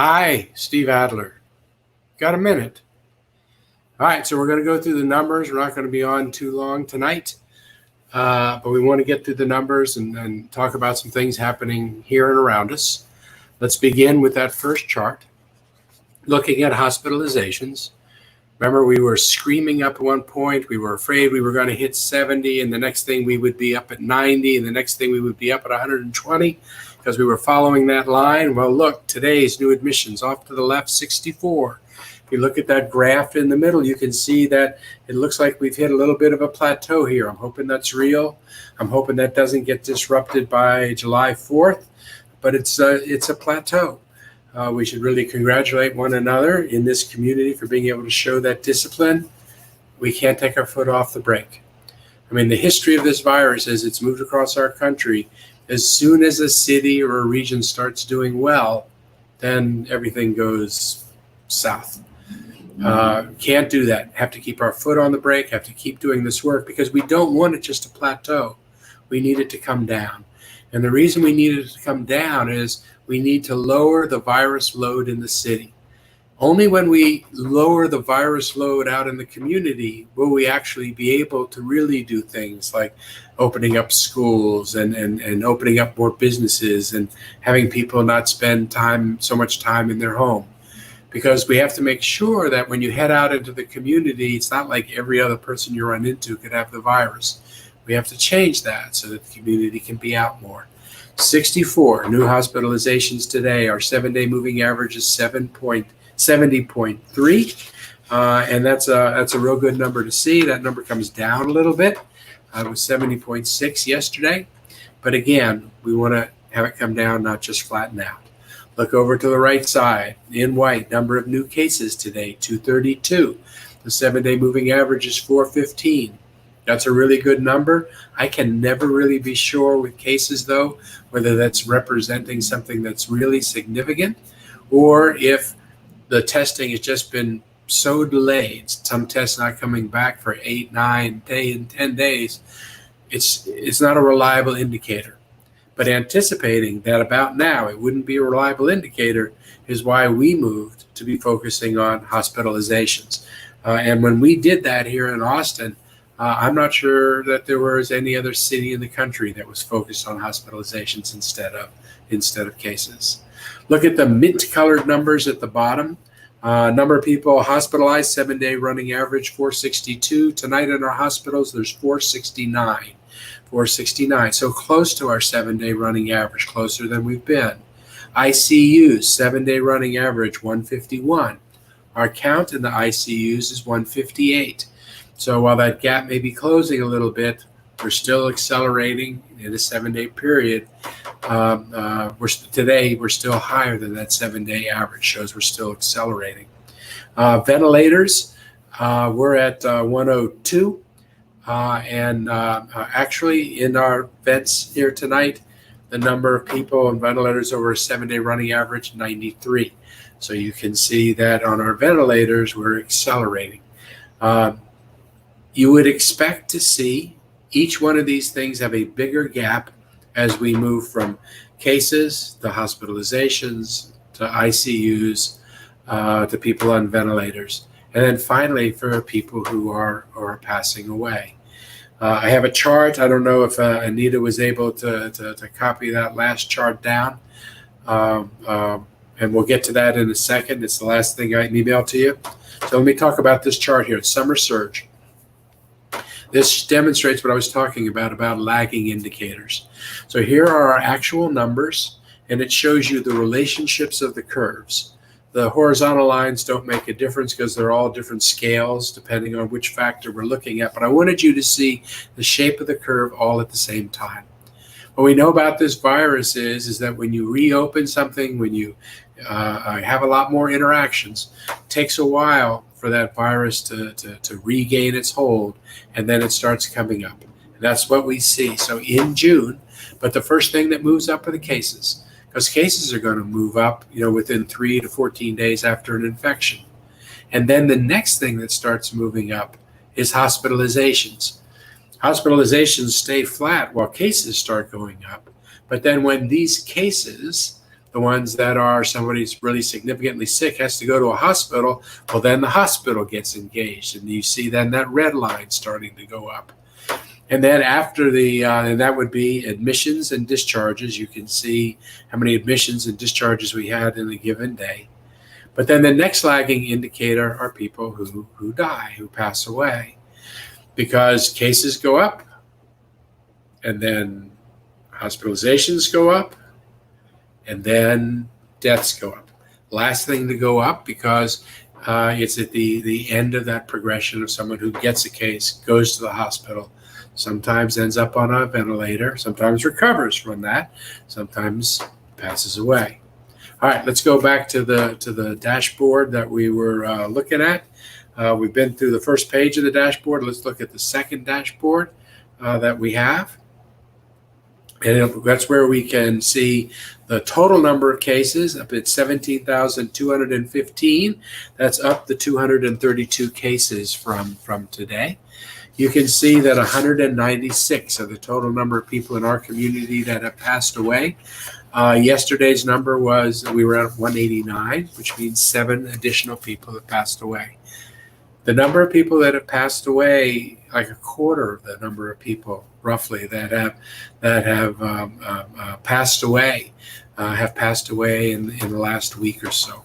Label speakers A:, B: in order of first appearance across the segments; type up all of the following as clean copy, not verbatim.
A: Hi, Steve Adler. Got a minute? All right, so we're going to go through the numbers. We're not going to be on too long tonight, but we want to get through the numbers and talk about some things happening here and around us. Let's begin with that first chart, looking at hospitalizations. Remember, we were screaming up at one point. We were afraid we were going to hit 70, and the next thing we would be up at 90, and the next thing we would be up at 120 because we were following that line. Well, look, today's new admissions off to the left, 64. If you look at that graph in the middle, you can see that it looks like we've hit a little bit of a plateau here. I'm hoping that's real. I'm hoping that doesn't get disrupted by July 4th, but it's a plateau. We should really congratulate one another in this community for being able to show that discipline. We can't take our foot off the brake. I mean, the history of this virus as it's moved across our country, as soon as a city or a region starts doing well, then everything goes south. Can't do that. Have to keep our foot on the brake, have to keep doing this work because we don't want it just to plateau. We need it to come down. And the reason we need it to come down is we need to lower the virus load in the city. Only when we lower the virus load out in the community will we actually be able to really do things like opening up schools and opening up more businesses and having people not spend so much time in their home. Because we have to make sure that when you head out into the community, it's not like every other person you run into could have the virus. We have to change that so that the community can be out more. 64 new hospitalizations today. Our 7-day moving average is 70.3, and that's a real good number to see. That number comes down a little bit. It was 70.6 yesterday, but again, we want to have it come down, not just flatten out. Look over to the right side. In white, number of new cases today, 232. The 7-day moving average is 415. That's a really good number. I can never really be sure with cases, though, whether that's representing something that's really significant or if the testing has just been so delayed, some tests not coming back for 8, 9, 10 days. It's not a reliable indicator. But anticipating that about now it wouldn't be a reliable indicator is why we moved to be focusing on hospitalizations. And when we did that here in Austin, I'm not sure that there was any other city in the country that was focused on hospitalizations instead of cases. Look at the mint-colored numbers at the bottom. Number of people hospitalized, 7-day running average, 462. Tonight in our hospitals, there's 469. 469, so close to our 7-day running average, closer than we've been. ICUs, 7-day running average, 151. Our count in the ICUs is 158. So while that gap may be closing a little bit, we're still accelerating in a 7-day period. Today, we're still higher than that 7-day average, shows we're still accelerating. Ventilators, we're at 102. Actually, in our vents here tonight, the number of people on ventilators over a 7-day running average, 93. So you can see that on our ventilators, we're accelerating. You would expect to see each one of these things have a bigger gap as we move from cases to hospitalizations to ICUs to people on ventilators. And then finally, for people who are passing away. I have a chart. I don't know if Anita was able to copy that last chart down. And we'll get to that in a second. It's the last thing I emailed to you. So let me talk about this chart here. It's summer surge. This demonstrates what I was talking about lagging indicators. So here are our actual numbers, and it shows you the relationships of the curves. The horizontal lines don't make a difference because they're all different scales depending on which factor we're looking at. But I wanted you to see the shape of the curve all at the same time. What we know about this virus is that when you reopen something, when you have a lot more interactions, it takes a while for that virus to regain its hold, and then it starts coming up. And that's what we see. So in June, but the first thing that moves up are the cases. Because cases are going to move up, within 3 to 14 days after an infection. And then the next thing that starts moving up is hospitalizations. Hospitalizations stay flat while cases start going up. But then when these cases The ones that are somebody's really significantly sick, has to go to a hospital, well, then the hospital gets engaged. And you see then that red line starting to go up. And then after and that would be admissions and discharges. You can see how many admissions and discharges we had in a given day. But then the next lagging indicator are people who die, who pass away, because cases go up and then hospitalizations go up and then deaths go up. Last thing to go up, because it's at the end of that progression of someone who gets a case, goes to the hospital, sometimes ends up on a ventilator, sometimes recovers from that, sometimes passes away. All right, let's go back to the dashboard that we were looking at. We've been through the first page of the dashboard. Let's look at the second dashboard that we have. And that's where we can see the total number of cases up at 17,215. That's up to 232 cases from today. You can see that 196 of the total number of people in our community that have passed away. Yesterday's number was, we were at 189, which means 7 additional people have passed away. The number of people that have passed away, like a quarter of the number of people roughly that have passed away in the last week or so.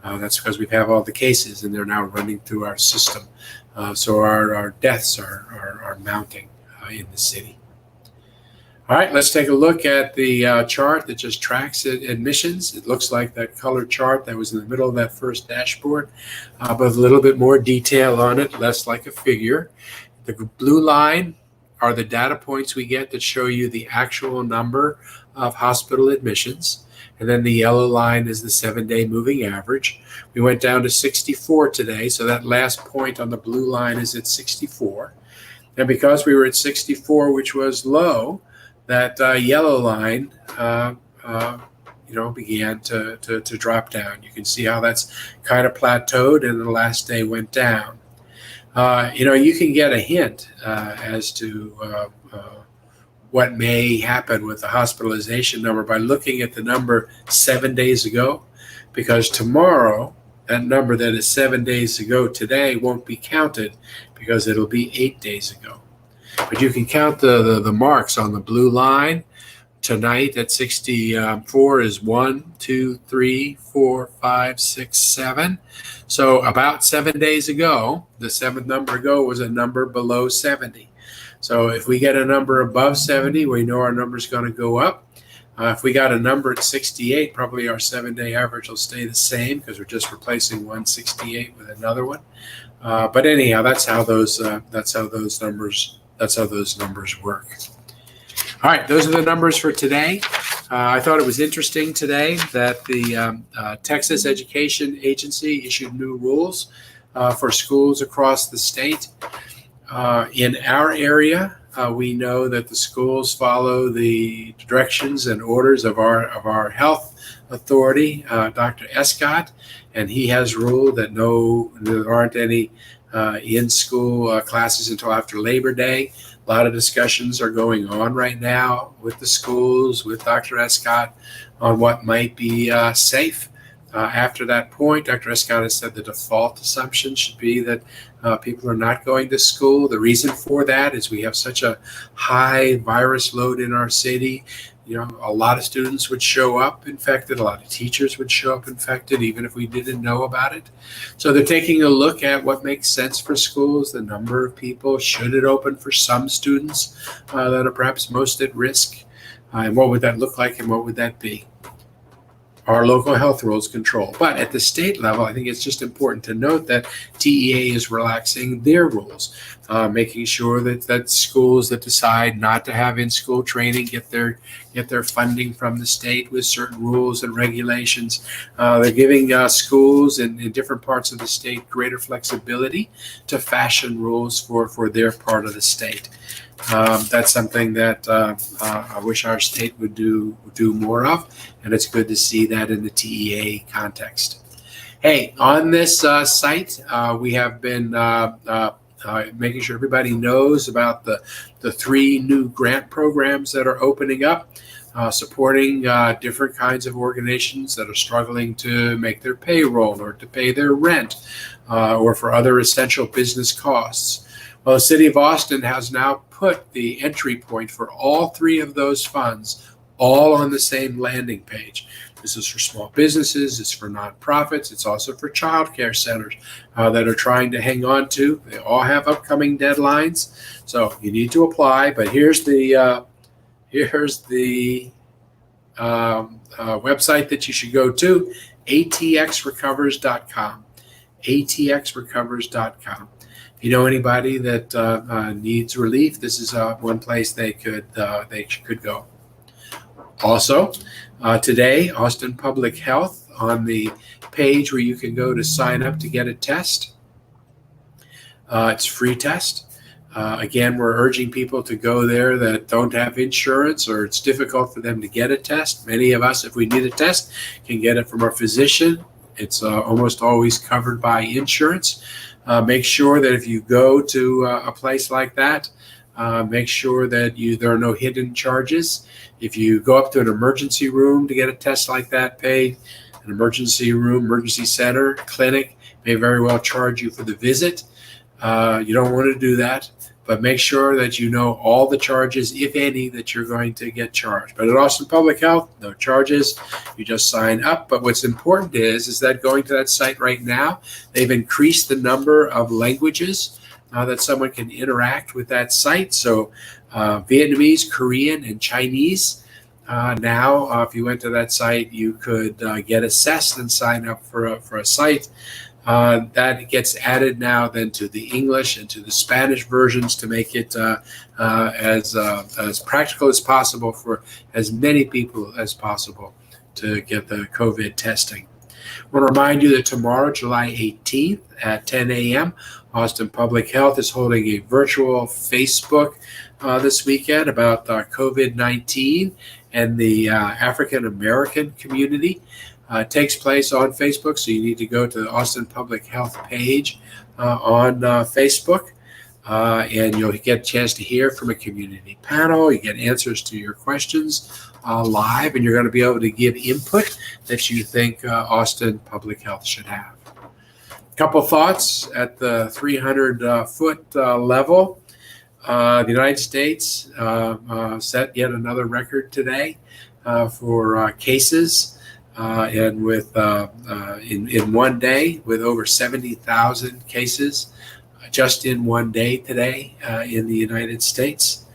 A: That's because we have all the cases and they're now running through our system. So our deaths are mounting in the city. All right, let's take a look at the chart that just tracks admissions. It looks like that color chart that was in the middle of that first dashboard, but with a little bit more detail on it, less like a figure. The blue line are the data points we get that show you the actual number of hospital admissions. And then the yellow line is the 7-day moving average. We went down to 64 today, so that last point on the blue line is at 64. And because we were at 64, which was low, that yellow line began to drop down. You can see how that's kind of plateaued and the last day went down. You can get a hint as to what may happen with the hospitalization number by looking at the number 7 days ago, because tomorrow that number that is 7 days ago today won't be counted because it'll be 8 days ago. But you can count the marks on the blue line. Tonight at 64 is 1, 2, 3, 4, 5, 6, 7. So about 7 days ago, the seventh number ago was a number below 70. So if we get a number above 70, we know our number is going to go up. If we got a number at 68, probably our 7-day average will stay the same because we're just replacing 168 with another one. But anyhow, that's how those numbers work. All right, those are the numbers for today. I thought it was interesting today that the Texas Education Agency issued new rules for schools across the state. In our area, we know that the schools follow the directions and orders of our health authority, Dr. Escott, and he has ruled that there aren't any in-school classes until after Labor Day. A lot of discussions are going on right now with the schools, with Dr. Escott, on what might be safe. After that point, Dr. Escott has said the default assumption should be that people are not going to school. The reason for that is we have such a high virus load in our city. A lot of students would show up infected. A lot of teachers would show up infected, even if we didn't know about it. So they're taking a look at what makes sense for schools, the number of people, should it open for some students that are perhaps most at risk, and what would that look like and what would that be? Our local health rules control. But at the state level, I think it's just important to note that TEA is relaxing their rules, making sure that schools that decide not to have in-school training get their funding from the state with certain rules and regulations. They're giving schools in different parts of the state greater flexibility to fashion rules for their part of the state. That's something that I wish our state would do more of, and it's good to see that in the TEA context. Hey, on this site, we have been making sure everybody knows about the 3 new grant programs that are opening up. supporting different kinds of organizations that are struggling to make their payroll or to pay their rent or for other essential business costs. Well, the City of Austin has now put the entry point for all three of those funds all on the same landing page. This is for small businesses, it's for nonprofits, it's also for child care centers that are trying to hang on to. They all have upcoming deadlines, so you need to apply. But here's the website that you should go to, atxrecovers.com. atxrecovers.com. If you know anybody that needs relief, this is one place they could go. Also, today, Austin Public Health, on the page where you can go to sign up to get a test. It's a free test. Again, we're urging people to go there that don't have insurance or it's difficult for them to get a test. Many of us, if we need a test, can get it from our physician. It's almost always covered by insurance. Make sure that if you go to a place like that, make sure that there are no hidden charges. If you go up to an emergency room to get a test like that, pay an emergency room, emergency center, clinic may very well charge you for the visit. You don't want to do that, but make sure that you know all the charges, if any, that you're going to get charged. But at Austin Public Health, no charges. You just sign up. But what's important is that going to that site right now, they've increased the number of languages that someone can interact with that site. So Vietnamese, Korean, and Chinese. Now, if you went to that site, you could get assessed and sign up for a site. That gets added now then to the English and to the Spanish versions to make it as practical as possible for as many people as possible to get the COVID testing. I want to remind you that tomorrow, July 18th at 10 a.m., Austin Public Health is holding a virtual Facebook this weekend about COVID-19 and the African American community. It takes place on Facebook, so you need to go to the Austin Public Health page on Facebook, and you'll get a chance to hear from a community panel. You get answers to your questions live, and you're going to be able to give input that you think Austin Public Health should have. A couple thoughts at the 300-foot level. The United States set yet another record today for cases. And with in one day, with over 70,000 cases just in one day today in the United States.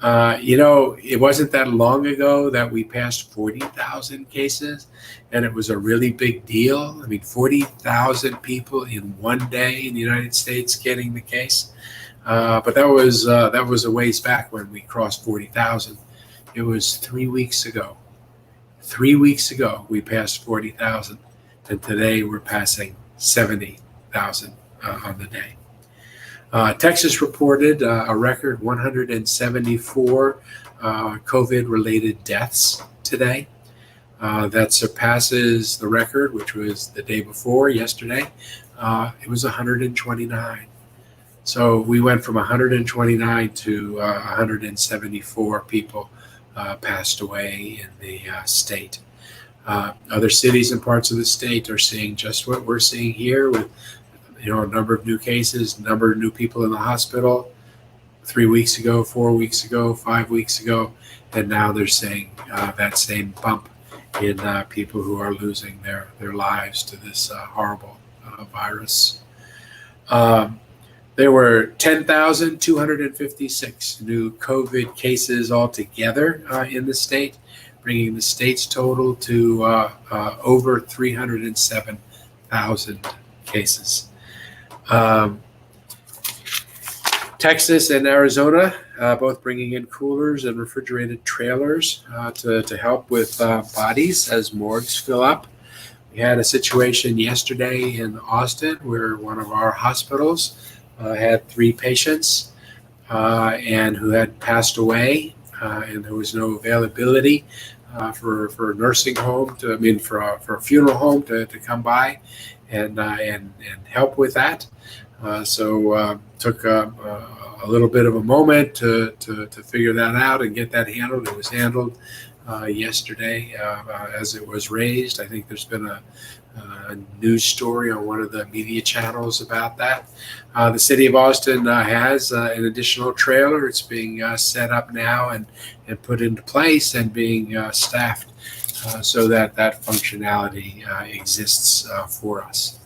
A: It wasn't that long ago that we passed 40,000 cases, and it was a really big deal. I mean, 40,000 people in one day in the United States getting the case. But that was a ways back when we crossed 40,000. It was 3 weeks ago. 3 weeks ago, we passed 40,000, and today we're passing 70,000 on the day. Texas reported a record 174 COVID-related deaths today. That surpasses the record, which was the day before, yesterday. It was 129. So we went from 129 to 174 people passed away in the state. Other cities and parts of the state are seeing just what we're seeing here with a number of new cases, number of new people in the hospital 3 weeks ago, 4 weeks ago, 5 weeks ago, and now they're seeing that same bump in people who are losing their lives to this horrible virus. There were 10,256 new COVID cases altogether in the state, bringing the state's total to over 307,000 cases. Texas and Arizona, both bringing in coolers and refrigerated trailers to help with bodies as morgues fill up. We had a situation yesterday in Austin where one of our hospitals had 3 patients and who had passed away, and there was no availability for a nursing home for a funeral home to come by and help with that. So took a little bit of a moment to figure that out and get that handled. It was handled yesterday as it was raised. I think there's been a news story on one of the media channels about that. The city of Austin has an additional trailer. It's being set up now and put into place and being staffed so that functionality exists for us.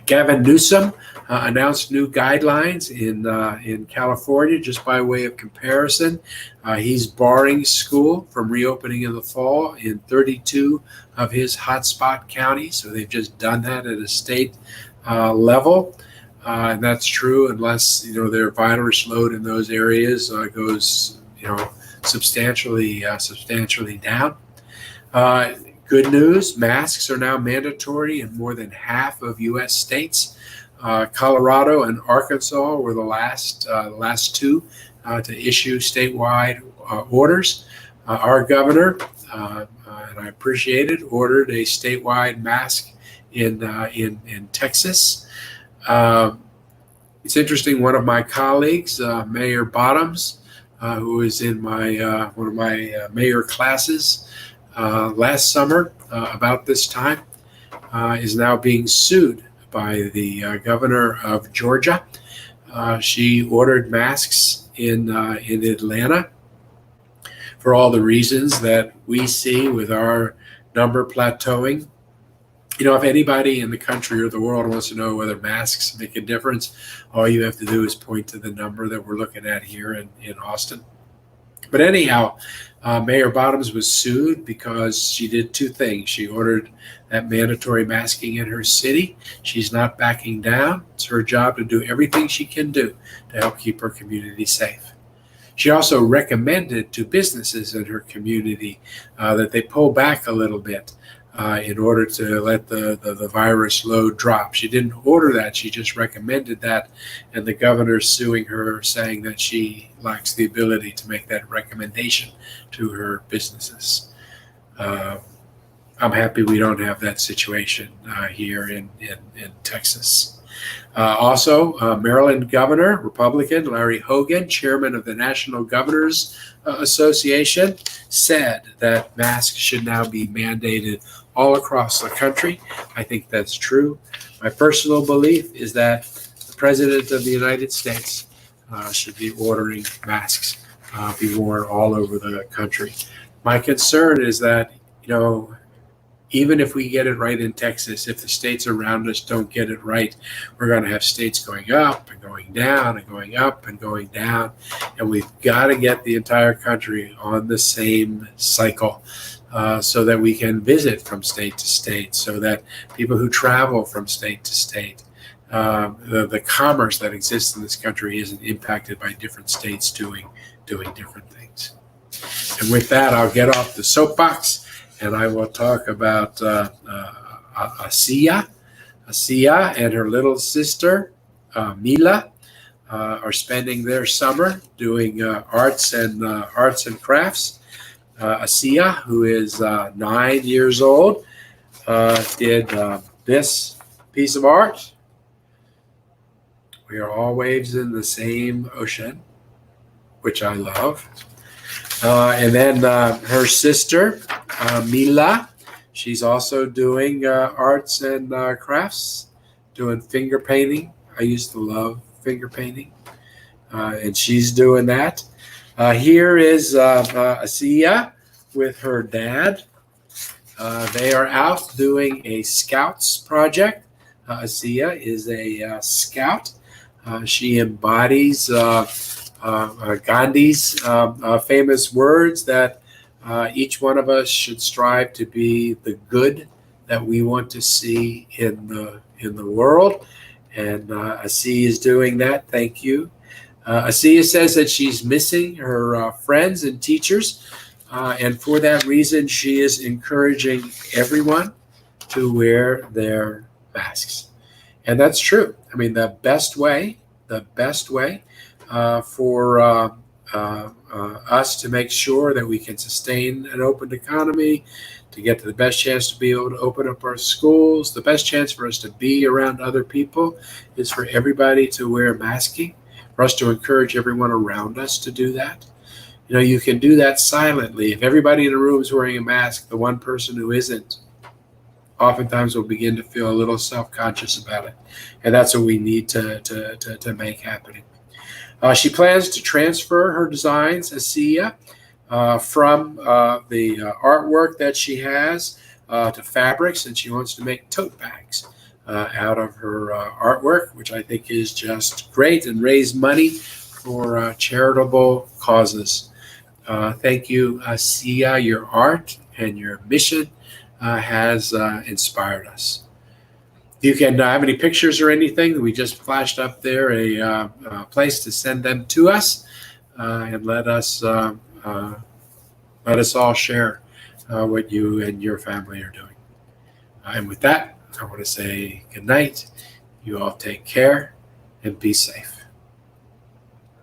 A: Gavin Newsom announced new guidelines in California. Just by way of comparison, he's barring school from reopening in the fall in 32 of his hotspot counties. So they've just done that at a state level, and that's true unless their virus load in those areas goes substantially down. Good news, masks are now mandatory in more than half of U.S. states. Colorado and Arkansas were the last two to issue statewide orders. Our governor, and I appreciate it, ordered a statewide mask in Texas. It's interesting. One of my colleagues, Mayor Bottoms, who was in my one of my mayor classes last summer about this time, is now being sued by the governor of Georgia. She ordered masks in Atlanta for all the reasons that we see with our number plateauing. If anybody in the country or the world wants to know whether masks make a difference, all you have to do is point to the number that we're looking at here in Austin. But anyhow, Mayor Bottoms was sued because she did two things. She ordered that mandatory masking in her city. She's not backing down. It's her job to do everything she can do to help keep her community safe. She also recommended to businesses in her community that they pull back a little bit in order to let the virus load drop. She didn't order that. She just recommended that. And the governor's suing her, saying that she lacks the ability to make that recommendation to her businesses. I'm happy we don't have that situation here in Texas. Also, Maryland Governor, Republican Larry Hogan, chairman of the National Governors Association, said that masks should now be mandated all across the country. I think that's true. My personal belief is that the President of the United States should be ordering masks be worn all over the country. My concern is that, even if we get it right in Texas, if the states around us don't get it right, we're going to have states going up and going down and going up and going down. And we've got to get the entire country on the same cycle so that we can visit from state to state, so that people who travel from state to state, the commerce that exists in this country isn't impacted by different states doing different things. And with that, I'll get off the soapbox. And I will talk about Asiya. Asiya and her little sister, Mila, are spending their summer doing arts and crafts. Asiya, who is 9 years old, did this piece of art. We are all waves in the same ocean, which I love. And then her sister, Mila, she's also doing arts and crafts, doing finger painting. I used to love finger painting, and she's doing that. Here is Asiya with her dad. They are out doing a Scouts project. Asiya is a scout. She embodies Gandhi's famous words that each one of us should strive to be the good that we want to see in the world. And Asiya is doing that. Thank you. Asiya says that she's missing her friends and teachers. And for that reason, she is encouraging everyone to wear their masks. And that's true. I mean, the best way for us to make sure that we can sustain an open economy, to get to the best chance to be able to open up our schools, the best chance for us to be around other people is for everybody to wear masking, for us to encourage everyone around us to do that. You can do that silently. If everybody in the room is wearing a mask, the one person who isn't oftentimes will begin to feel a little self-conscious about it. And that's what we need to make happening. She plans to transfer her designs, Asiya, from the artwork that she has to fabrics, and she wants to make tote bags out of her artwork, which I think is just great, and raise money for charitable causes. Thank you, Asiya. Your art and your mission has inspired us. You can have any pictures or anything. We just flashed up there a place to send them to us, and let us all share what you and your family are doing. And with that, I want to say good night. You all take care and be safe.